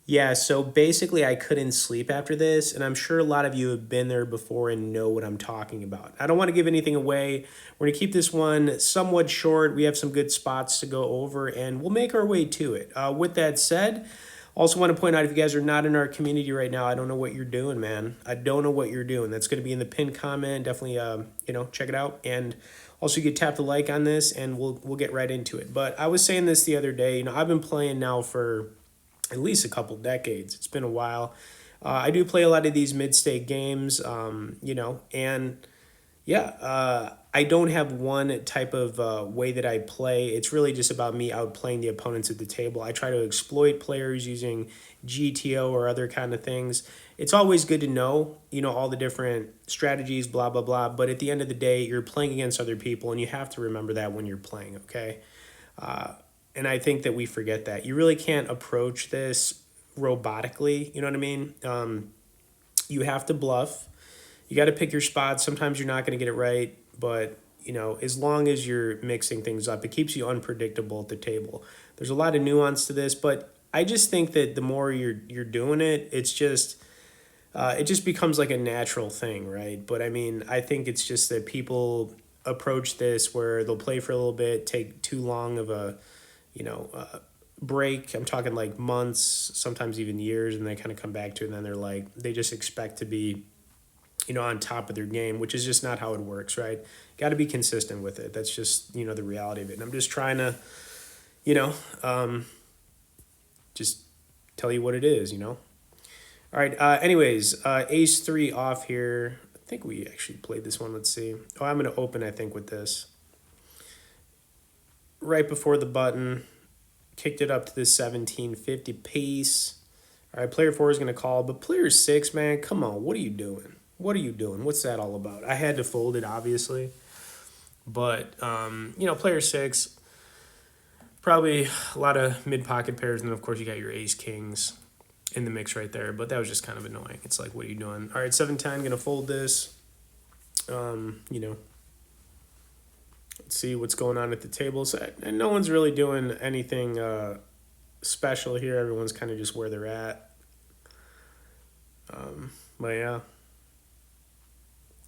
Yeah, so basically, I couldn't sleep after this, and I'm sure a lot of you have been there before and know what I'm talking about. I don't want to give anything away. We're going to keep this one somewhat short. We have some good spots to go over, and we'll make our way to it. With that said, also want to point out if you guys are not in our community right now, I don't know what you're doing, man. I don't know what you're doing. That's going to be in the pinned comment. Definitely, check it out. And also, you could tap the like on this, and we'll get right into it. But I was saying this the other day. I've been playing now for at least a couple decades. It's been a while. I do play a lot of these mid-state games, and yeah, I don't have one type of way that I play. It's really just about me outplaying the opponents at the table. I try to exploit players using GTO or other kind of things. It's always good to know, all the different strategies, blah, blah, blah. But at the end of the day, you're playing against other people, and you have to remember that when you're playing, okay? And I think that we forget that. You really can't approach this robotically, you know what I mean? You have to bluff. You got to pick your spots. Sometimes you're not going to get it right, but as long as you're mixing things up, it keeps you unpredictable at the table. There's a lot of nuance to this, but I just think that the more you're doing it, it just becomes like a natural thing, right? But I mean, I think it's just that people approach this where they'll play for a little bit, take too long of a break. I'm talking like months, sometimes even years, and they kind of come back to it, and then they just expect to be on top of their game, which is just not how it works, right? Got to be consistent with it. That's just, the reality of it. And I'm just trying to, just tell you what it is, All right. Anyways, ace three off here. I think we actually played this one. Let's see. Oh, I'm going to open, I think, with this. Right before the button, kicked it up to the 1750 piece. All right, player 4 is going to call, but player 6, man, come on, what are you doing? What are you doing? What's that all about? I had to fold it, obviously, but player 6, probably a lot of mid pocket pairs, and then of course you got your ace kings in the mix right there. But that was just kind of annoying. It's like, what are you doing? All right, 7-10, going to fold this. Let's see what's going on at the table. So, and no one's really doing anything special here. Everyone's kind of just where they're at. But yeah.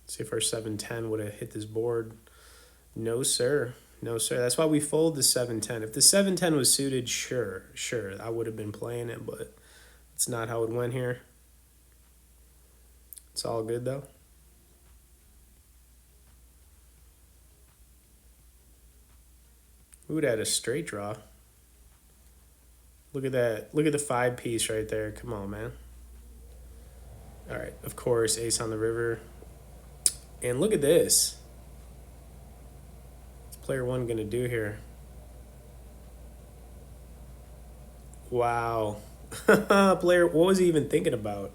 See if our 7-10 would have hit this board. No, sir. No, sir. That's why we fold the 7-10. If the 7-10 was suited, sure, I would have been playing it, but it's not how it went here. It's all good, though. We would have had a straight draw. Look at that. Look at the 5 piece right there. Come on, man. All right. Of course, ace on the river. And look at this. What's player 1 going to do here? Wow. Player, what was he even thinking about?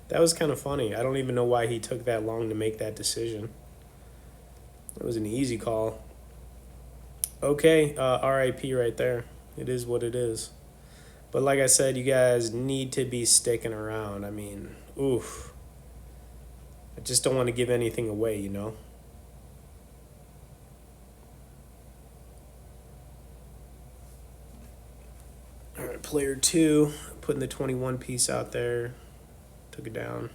That was kind of funny. I don't even know why he took that long to make that decision. It was an easy call. Okay, RIP right there. It is what it is. But like I said, you guys need to be sticking around. I mean, oof. I just don't want to give anything away, All right, player 2, putting the 21 piece out there. Took it down.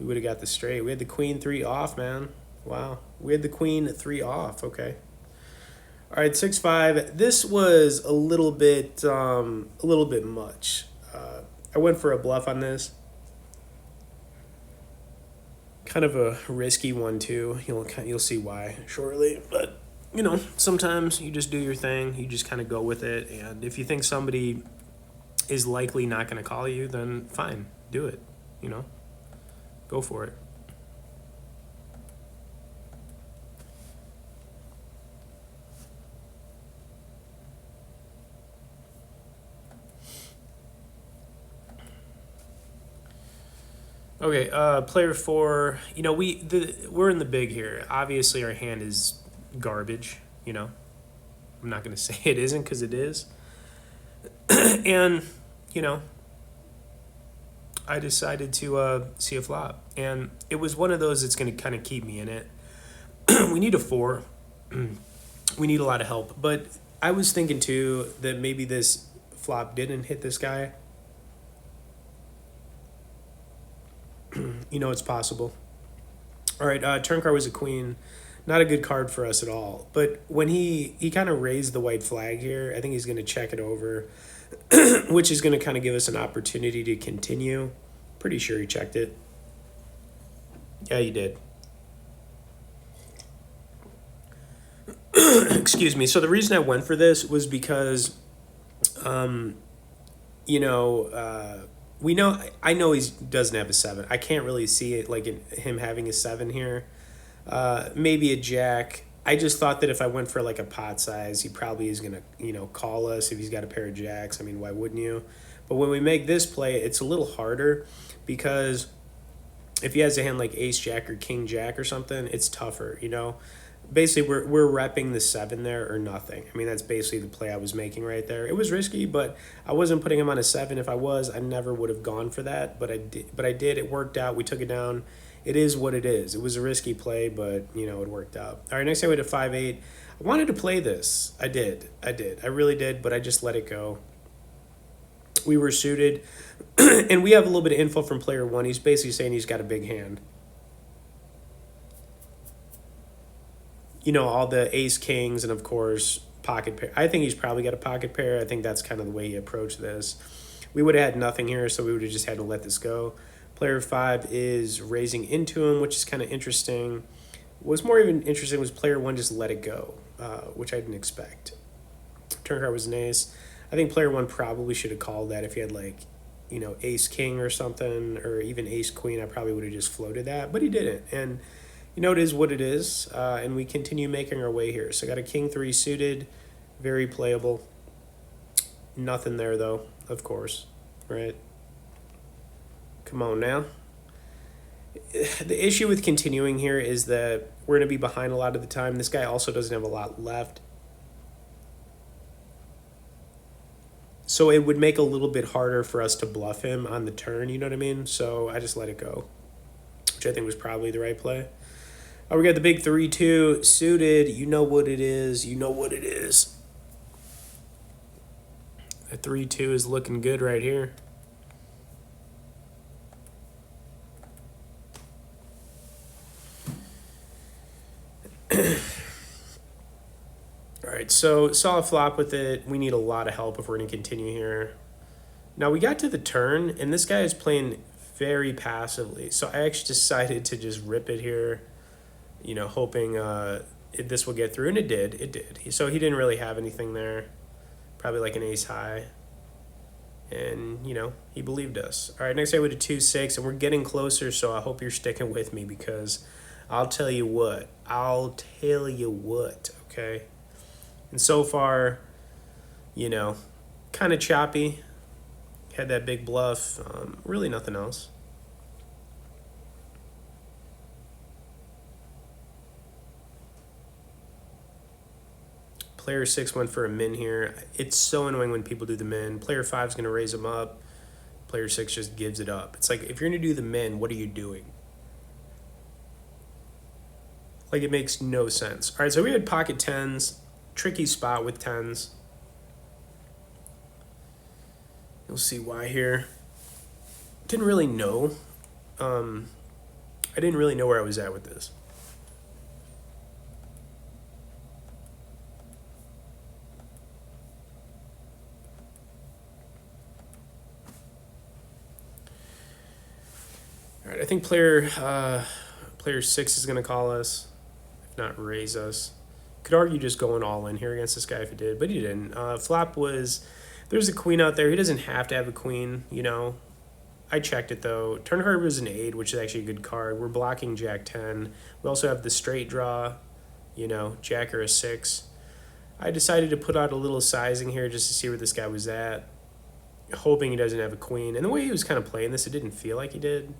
We would have got the straight. We had the queen 3 off, man. Wow. We had the queen 3 off. Okay. All right, 6-5. This was a little bit much. I went for a bluff on this. Kind of a risky one too. You'll see why shortly. But sometimes you just do your thing. You just kind of go with it. And if you think somebody is likely not going to call you, then fine, do it. Go for it. Okay, player 4. We're in the big here. Obviously, our hand is garbage. I'm not gonna say it isn't because it is. And I decided to see a flop, and it was one of those that's gonna kind of keep me in it. We need a 4. We need a lot of help, but I was thinking too that maybe this flop didn't hit this guy. It's possible. All right, turn card was a queen. Not a good card for us at all. But when he kind of raised the white flag here, I think he's going to check it over, which is going to kind of give us an opportunity to continue. Pretty sure he checked it. Yeah, he did. Excuse me. So the reason I went for this was because, um, you know, we know I know he doesn't have a seven. I can't really see it like him having a seven here. Maybe a jack. I just thought that if I went for like a pot size, he probably is gonna call us if he's got a pair of jacks. I mean, why wouldn't you? But when we make this play, it's a little harder because if he has a hand like ace jack or king jack or something, it's tougher. Basically we're repping the seven there or nothing. I mean, that's basically the play I was making right there. It was risky, but I wasn't putting him on a seven. If I was, I never would have gone for that, but I did. It worked out. We took it down. It is what it is. It was a risky play, but it worked out. All right, next I went to 5-8. I wanted to play this. I did. I really did, but I just let it go. We were suited, and we have a little bit of info from player one. He's basically saying he's got a big hand. All the ace kings and of course pocket pair. I think he's probably got a pocket pair. I think that's kind of the way he approached this. We would have had nothing here, so we would have just had to let this go. Player five is raising into him, which is kind of interesting. What's more even interesting was player one just let it go, which I didn't expect. Turn card was an ace. I think player one probably should have called that if he had like, ace king or something, or even ace queen. I probably would have just floated that, but he didn't. And it is what it is, and we continue making our way here. So I got a king three suited, very playable. Nothing there though, of course, right? Come on now. The issue with continuing here is that we're going to be behind a lot of the time. This guy also doesn't have a lot left. So it would make a little bit harder for us to bluff him on the turn, you know what I mean? So I just let it go, which I think was probably the right play. Oh, we got the big 3-2 suited. You know what it is. You know what it is. That 3-2 is looking good right here. All right, so saw a flop with it. We need a lot of help if we're going to continue here. Now we got to the turn, and this guy is playing very passively. So I actually decided to just rip it here, hoping this will get through, and it did. It did. So he didn't really have anything there, probably like an ace high. And, he believed us. All right, next I went to 2-6, and we're getting closer, so I hope you're sticking with me because I'll tell you what. Okay? And so far, kind of choppy. Had that big bluff. Really nothing else. Player 6 went for a min here. It's so annoying when people do the min. Player 5 is going to raise him up. Player 6 just gives it up. It's like, if you're going to do the min, what are you doing? Like, it makes no sense. All right, so we had pocket tens. Tricky spot with tens. You'll see why here. Didn't really know. I didn't really know where I was at with this. All right, I think player 6 is going to call us, if not raise us. Could argue just going all in here against this guy if he did, but he didn't. Flop was, there's a queen out there. He doesn't have to have a queen, I checked it though. Turn card was an 8, which is actually a good card. We're blocking jack 10. We also have the straight draw, jack or a 6. I decided to put out a little sizing here just to see where this guy was at, hoping he doesn't have a queen. And the way he was kind of playing this, it didn't feel like he did.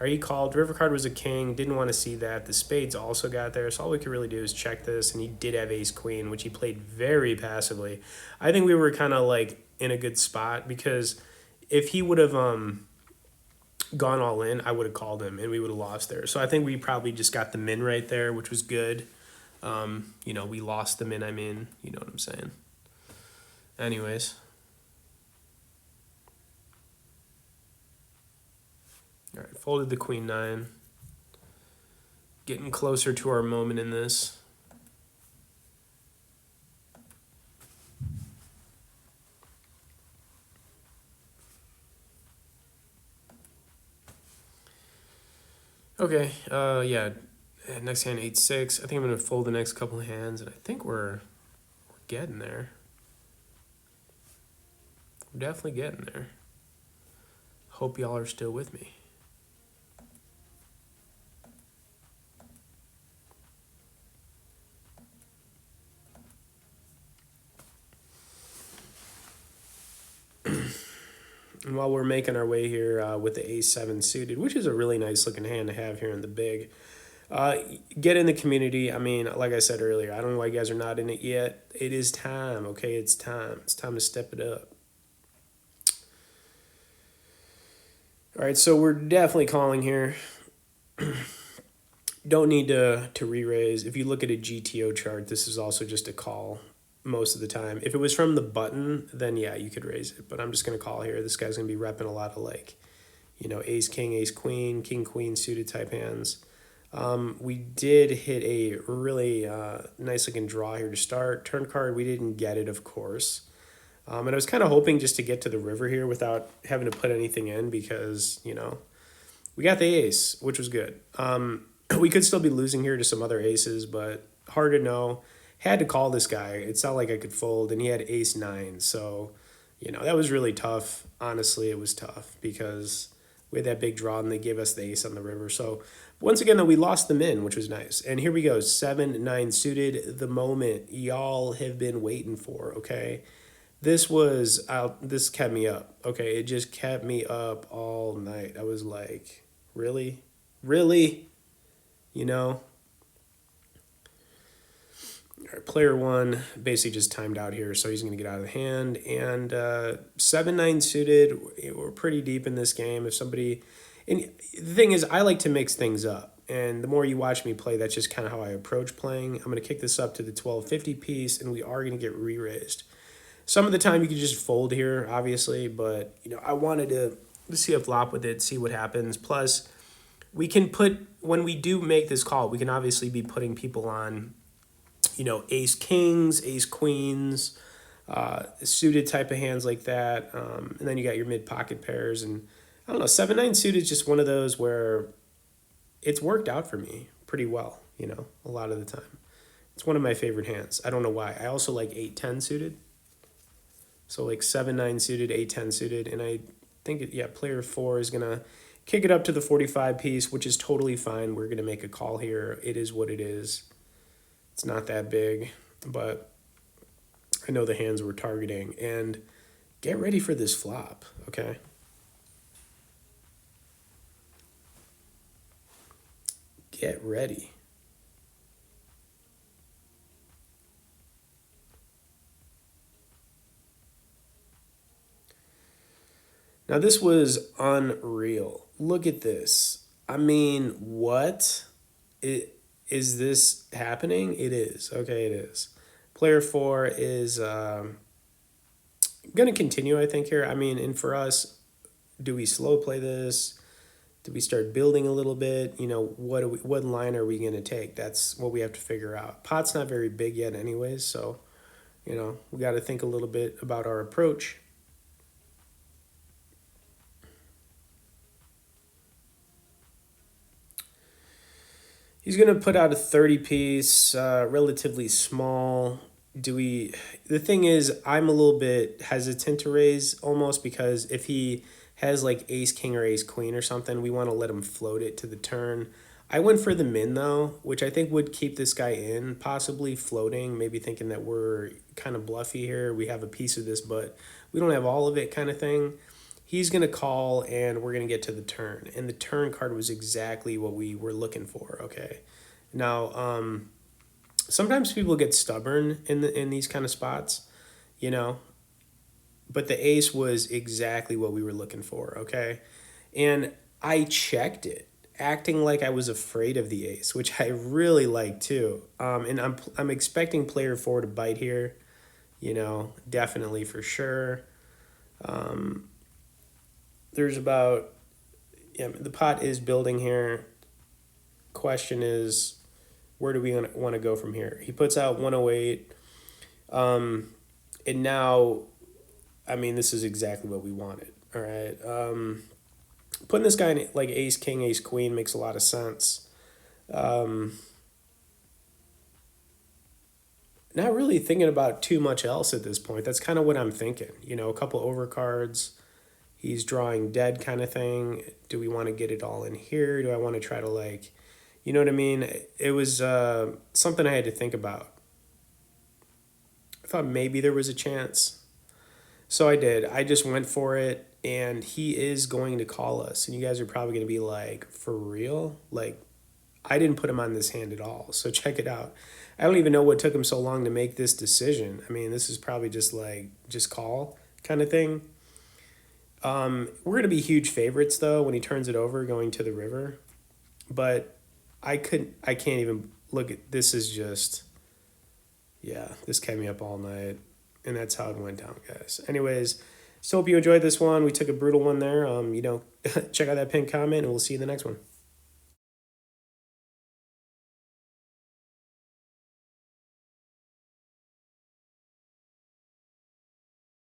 Or he called. River card was a king. Didn't want to see that. The spades also got there. So all we could really do is check this. And he did have ace queen, which he played very passively. I think we were kind of like in a good spot because if he would have gone all in, I would have called him and we would have lost there. So I think we probably just got the min right there, which was good. We lost the min, you know what I'm saying. Anyways. All right, folded the queen nine. Getting closer to our moment in this. Okay, yeah, next hand 8-6. I think I'm gonna fold the next couple of hands, and I think we're getting there. We're definitely getting there. Hope y'all are still with me. And while we're making our way here with the A7 suited, which is a really nice looking hand to have here in the big, get in the community. I mean, like I said earlier, I don't know why you guys are not in it yet. It is time, okay? It's time. It's time to step it up. All right, so we're definitely calling here. Don't need to re-raise. If you look at a GTO chart, this is also just a call most of the time. If it was from the button, then yeah, you could raise it. But I'm just going to call here. This guy's going to be repping a lot of like, you know, ace, king, king, queen suited type hands. We did hit a really nice looking draw here to start. Turn card, we didn't get it, of course. And I was kind of hoping just to get to the river here without having to put anything in because, you know, we got the ace, which was good. We could still be losing here to some other aces, but hard to know. Had to call this guy. It's not like I could fold, and he had ace nine. So, you know, that was really tough. Honestly, it was tough because we had that big draw, and they gave us the ace on the river. So, once again, though, we lost them in, which was nice. And here we go, 7-9 suited, the moment y'all have been waiting for, okay? This kept me up, okay? It just kept me up all night. I was like, really? Really? You know? All right, player one basically just timed out here, so he's going to get out of the hand. And 7-9 suited, we're pretty deep in this game. If somebody... And the thing is, I like to mix things up. And the more you watch me play, that's just kind of how I approach playing. I'm going to kick this up to the 1250 piece, and we are going to get re-raised. Some of the time you can just fold here, obviously, but you know I wanted to see a flop with it, see what happens. Plus, we can put, when we do make this call, we can obviously be putting people on, you know, ace kings, ace queens, suited type of hands like that. And then you got your mid pocket pairs. And I don't know, 7-9 suited is just one of those where it's worked out for me pretty well, you know, a lot of the time. It's one of my favorite hands. I don't know why. I also like 8-10 suited. So like 7-9 suited, 8-10 suited. And I think, yeah, player four is going to kick it up to the 45 piece, which is totally fine. We're going to make a call here. It is what it is. It's not that big, but I know the hands we're targeting. And get ready for this flop, okay? Get ready. Now, this was unreal. Look at this. I mean, what? Is this happening? It is. Okay, it is. Player four is going to continue, I think, here. I mean, and for us, do we slow play this? Do we start building a little bit? You know, what line are we going to take? That's what we have to figure out. Pot's not very big yet anyways, so, you know, we got to think a little bit about our approach. He's going to put out a 30 piece, relatively small. The thing is, I'm a little bit hesitant to raise almost because if he has like ace king or ace queen or something, we want to let him float it to the turn. I went for the min though, which I think would keep this guy in, possibly floating, maybe thinking that we're kind of bluffy here. We have a piece of this, but we don't have all of it kind of thing. He's going to call, and we're going to get to the turn. And the turn card was exactly what we were looking for, okay? Now, sometimes people get stubborn in these kind of spots, you know? But the ace was exactly what we were looking for, okay? And I checked it, acting like I was afraid of the ace, which I really like too. And I'm expecting player four to bite here, you know, definitely for sure. There's about, Yeah, the pot is building here. Question is, where do we want to go from here? He puts out 108. And now, I mean, this is exactly what we wanted. All right. Putting this guy in like ace, king, ace, queen makes a lot of sense. Not really thinking about too much else at this point. That's kind of what I'm thinking. You know, a couple overcards. He's drawing dead kind of thing. Do we want to get it all in here? Do I want to try to like, you know what I mean? It was something I had to think about. I thought maybe there was a chance. So I did. I just went for it, and he is going to call us. And you guys are probably going to be like, for real? Like, I didn't put him on this hand at all. So check it out. I don't even know what took him so long to make this decision. I mean, this is probably just like, just call kind of thing. We're going to be huge favorites, though, when he turns it over going to the river. But I can't even look at this. Is just, yeah, this kept me up all night. And that's how it went down, guys. Anyways, still hope you enjoyed this one. We took a brutal one there. Check out that pinned comment, and we'll see you in the next one.